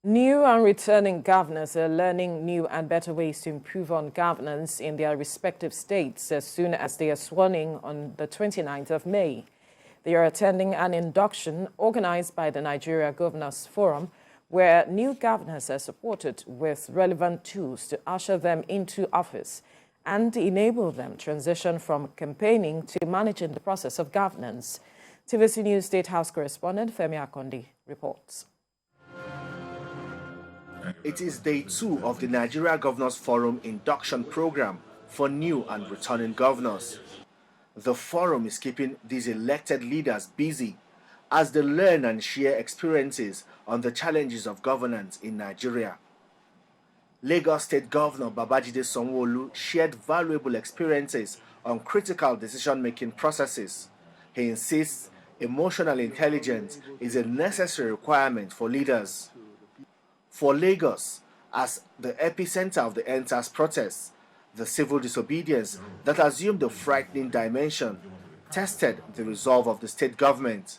New and returning governors are learning new and better ways to improve on governance in their respective states as soon as they are sworn in on the 29th of May. They are attending an induction organized by the Nigeria Governors Forum, where new governors are supported with relevant tools to usher them into office and enable them transition from campaigning to managing the process of governance. TVC News State House correspondent Femi Akondi reports. It is day 2 of the Nigeria Governors Forum induction program for new and returning governors. The forum is keeping these elected leaders busy as they learn and share experiences on the challenges of governance in Nigeria. Lagos State Governor Babajide Sanwo-Olu shared valuable experiences on critical decision-making processes. He insists emotional intelligence is a necessary requirement for leaders. For Lagos, as the epicenter of the EndSARS protests, the civil disobedience that assumed a frightening dimension tested the resolve of the state government.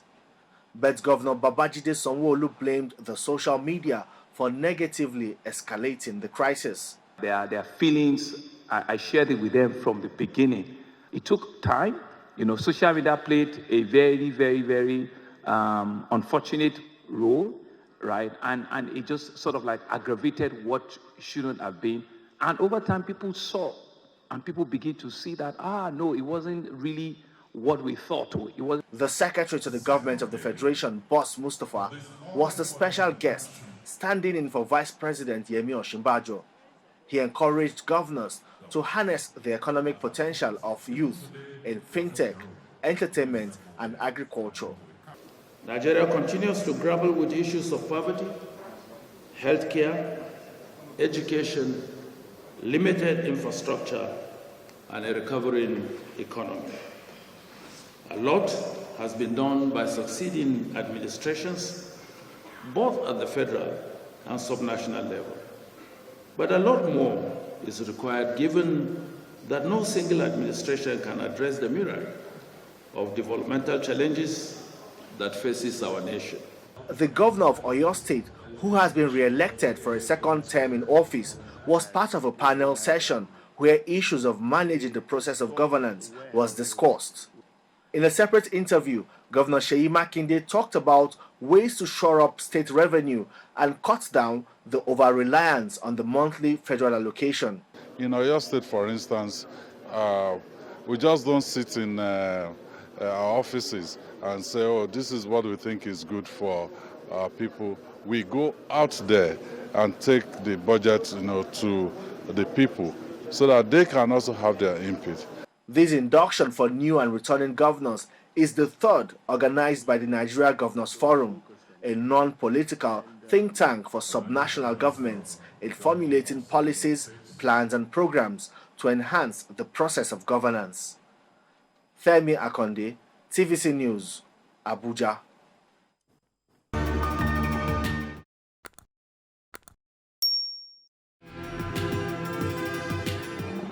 But Governor Babajide Sanwo-Olu blamed the social media for negatively escalating the crisis. Their feelings, I shared it with them from the beginning. It took time. Social media played a very unfortunate role, right? And it just sort of like aggravated what shouldn't have been. And over time, people saw and people begin to see that, no, it wasn't really what we thought. It was. The Secretary to the Government of the Federation, Boss Mustafa, was the special guest, standing in for Vice President Yemi Osinbajo. He encouraged governors to harness the economic potential of youth in fintech, entertainment, and agriculture. Nigeria continues to grapple with issues of poverty, healthcare, education, limited infrastructure, and a recovering economy. A lot has been done by succeeding administrations, both at the federal and subnational level. But a lot more is required, given that no single administration can address the myriad of developmental challenges that faces our nation. The governor of Oyo State, who has been re-elected for a second term in office, was part of a panel session where issues of managing the process of governance was discussed. In a separate interview, Governor Seyi Makinde talked about ways to shore up state revenue and cut down the over-reliance on the monthly federal allocation. In Oyo State, for instance, we just don't sit in our offices and say, oh, this is what we think is good for our people. We go out there and take the budget, to the people so that they can also have their input. This induction for new and returning governors is the third organized by the Nigeria Governors Forum, a non-political think tank for subnational governments in formulating policies, plans, and programs to enhance the process of governance. Femi Akondi, TVC News, Abuja.